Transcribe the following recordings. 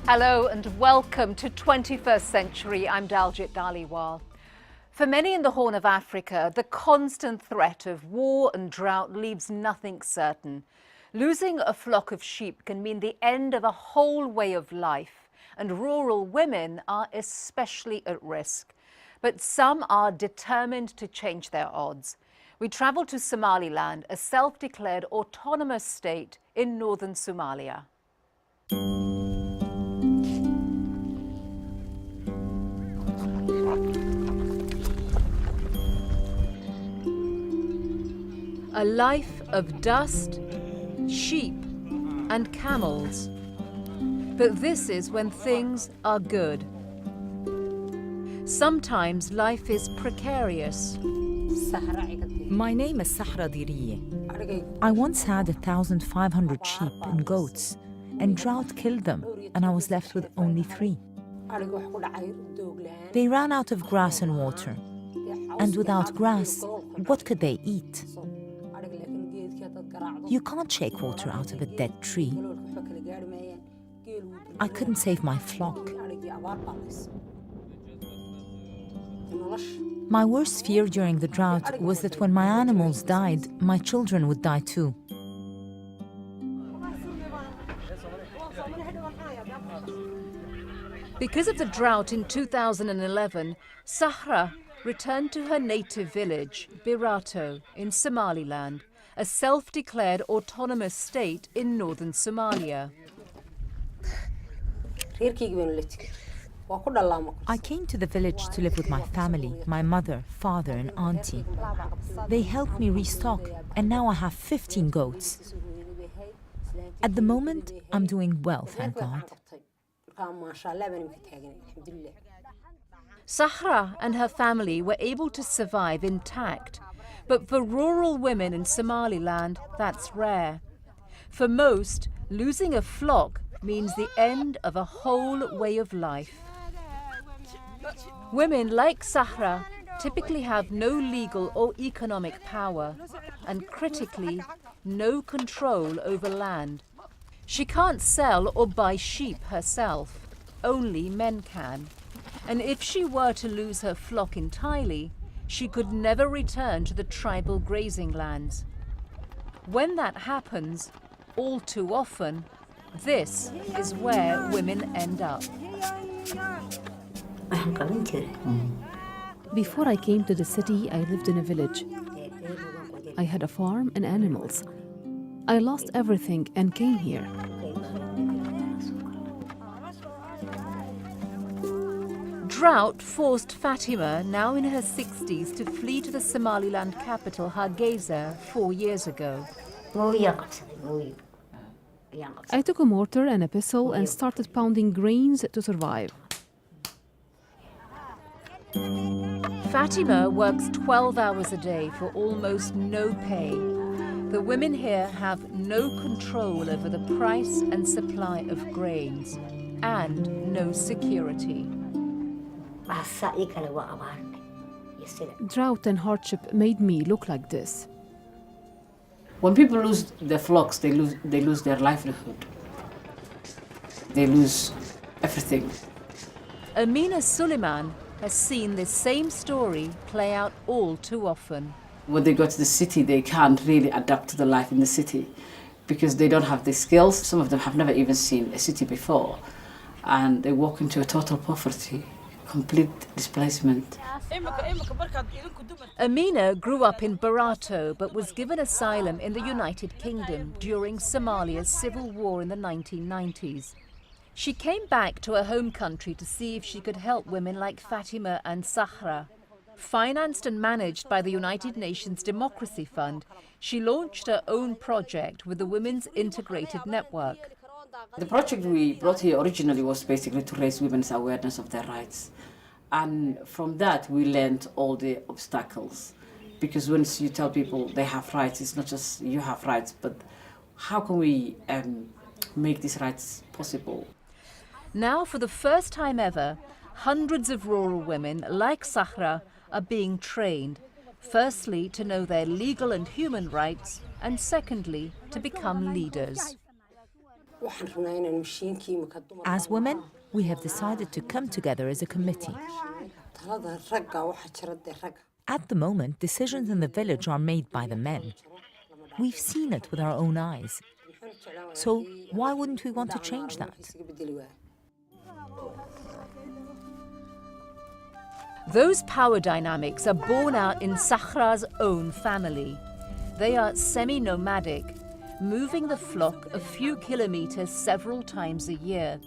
Hello and welcome to 21st Century. I'm Daljit Dhaliwal. For many in the Horn of Africa, the constant threat of war and drought leaves nothing certain. Losing a flock of sheep can mean the end of a whole way of life, and rural women are especially at risk. But some are determined to change their odds. We travel to Somaliland, a self-declared autonomous state in northern Somalia. A life of dust, sheep, and camels. But this is when things are good. Sometimes life is precarious. My name is Sahra Diriye. I once had 1,500 sheep and goats, and drought killed them, and I was left with only 3. They ran out of grass and water, and without grass, what could they eat? You can't shake water out of a dead tree. I couldn't save my flock. My worst fear during the drought was that when my animals died, my children would die too. Because of the drought in 2011, Sahra returned to her native village, Birato, in Somaliland, a self-declared autonomous state in northern Somalia. I came to the village to live with my family, my mother, father, and auntie. They helped me restock, and now I have 15 goats. At the moment, I'm doing well, thank God. Sahra and her family were able to survive intact, but for rural women in Somaliland, that's rare. For most, losing a flock means the end of a whole way of life. Women like Sahra typically have no legal or economic power and, critically, no control over land. She can't sell or buy sheep herself. Only men can. And if she were to lose her flock entirely, she could never return to the tribal grazing lands. When that happens, all too often, this is where women end up. Before I came to the city, I lived in a village. I had a farm and animals. I lost everything and came here. Drought forced Fatima, now in her 60s, to flee to the Somaliland capital, Hargeisa, 4 years ago. I took a mortar and a pestle and started pounding grains to survive. Fatima works 12 hours a day for almost no pay. The women here have no control over the price and supply of grains, and no security. Drought and hardship made me look like this. When people lose their flocks, they lose their livelihood. They lose everything. Amina Suleiman has seen this same story play out all too often. When they go to the city, they can't really adapt to the life in the city because they don't have the skills. Some of them have never even seen a city before, and they walk into a total poverty, complete displacement. Amina grew up in Barato but was given asylum in the United Kingdom during Somalia's civil war in the 1990s. She came back to her home country to see if she could help women like Fatima and Sahra. Financed and managed by the United Nations Democracy Fund, she launched her own project with the Women's Integrated Network. The project we brought here originally was basically to raise women's awareness of their rights. And from that, we learned all the obstacles. Because once you tell people they have rights, it's not just you have rights, but how can we make these rights possible? Now, for the first time ever, hundreds of rural women like Sahra are being trained, firstly to know their legal and human rights, and secondly to become leaders. As women, we have decided to come together as a committee. At the moment, decisions in the village are made by the men. We've seen it with our own eyes. So why wouldn't we want to change that? Those power dynamics are borne out in Sahra's own family. They are semi-nomadic, moving the flock a few kilometers several times a year.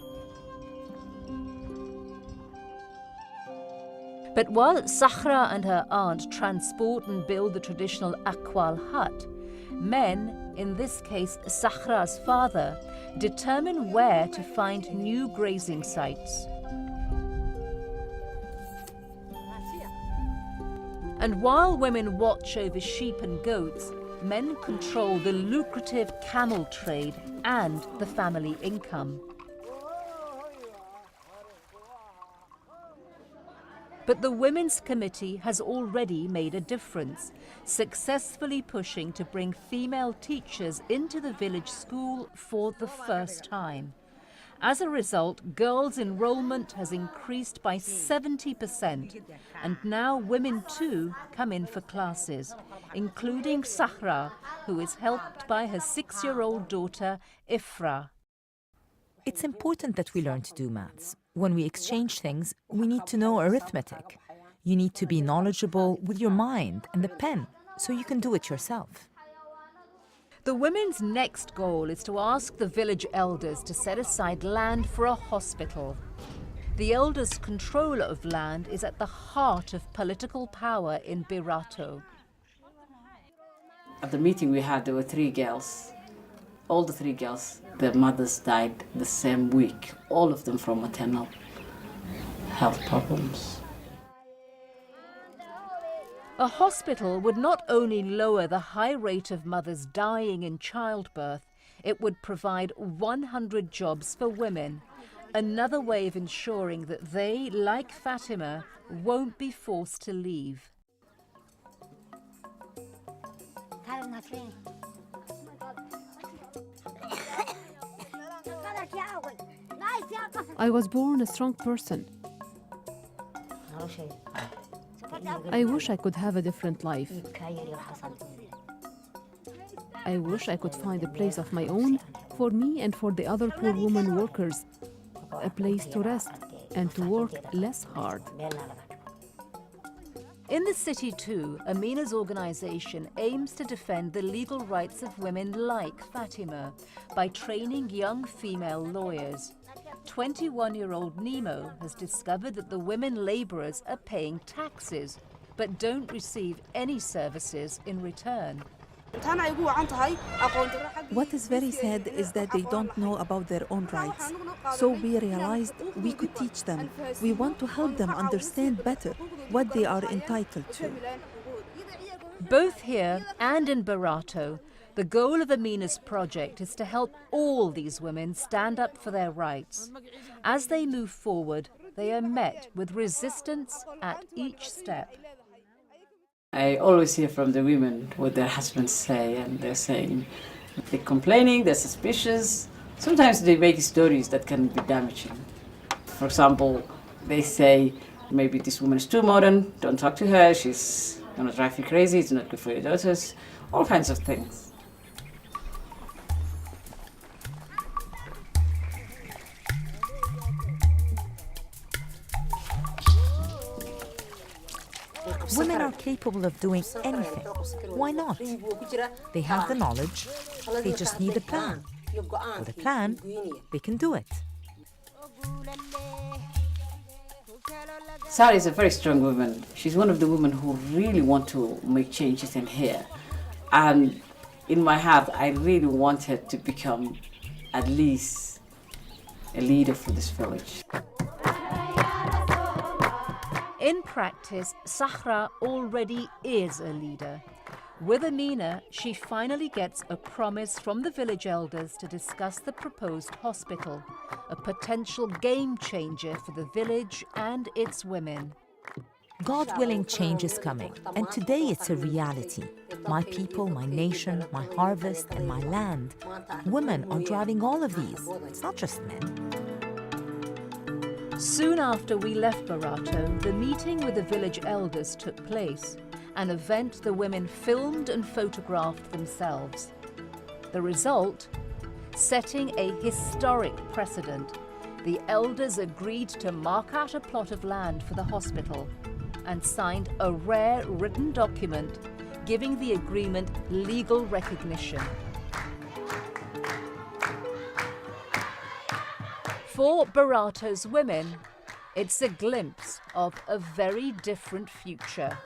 But while Sahra and her aunt transport and build the traditional akwal hut, men, in this case Sahra's father, determine where to find new grazing sites. And while women watch over sheep and goats, men control the lucrative camel trade and the family income. But the Women's Committee has already made a difference, successfully pushing to bring female teachers into the village school for the first time. As a result, girls' enrollment has increased by 70%, and now women too come in for classes, including Sahra, who is helped by her 6-year-old daughter, Ifra. It's important that we learn to do maths. When we exchange things, we need to know arithmetic. You need to be knowledgeable with your mind and the pen, so you can do it yourself. The women's next goal is to ask the village elders to set aside land for a hospital. The elders' control of land is at the heart of political power in Birato. At the meeting we had, there were 3 girls. All the 3 girls, their mothers died the same week, all of them from maternal health problems. A hospital would not only lower the high rate of mothers dying in childbirth, it would provide 100 jobs for women, another way of ensuring that they, like Fatima, won't be forced to leave. I was born a strong person. I wish I could have a different life. I wish I could find a place of my own for me and for the other poor women workers, a place to rest and to work less hard. In the city too, Amina's organization aims to defend the legal rights of women like Fatima by training young female lawyers. 21-year-old Nemo has discovered that the women laborers are paying taxes but don't receive any services in return. What is very sad is that they don't know about their own rights. So we realized we could teach them. We want to help them understand better what they are entitled to. Both here and in Birato, the goal of Amina's project is to help all these women stand up for their rights. As they move forward, they are met with resistance at each step. I always hear from the women what their husbands say, and they're saying they're complaining, they're suspicious. Sometimes they make stories that can be damaging. For example, they say, maybe this woman is too modern, don't talk to her, she's gonna drive you crazy, it's not good for your daughters, all kinds of things. Women are capable of doing anything. Why not? They have the knowledge, they just need a plan. With a plan, they can do it. Sara is a very strong woman. She's one of the women who really want to make changes in here. And in my heart, I really want her to become at least a leader for this village. In practice, Sahra already is a leader. With Amina, she finally gets a promise from the village elders to discuss the proposed hospital, a potential game changer for the village and its women. God willing, change is coming, and today it's a reality. My people, my nation, my harvest, and my land. Women are driving all of these. It's not just men. Soon after we left Barato, the meeting with the village elders took place, an event the women filmed and photographed themselves. The result? Setting a historic precedent. The elders agreed to mark out a plot of land for the hospital and signed a rare written document giving the agreement legal recognition. For Barato's women, it's a glimpse of a very different future.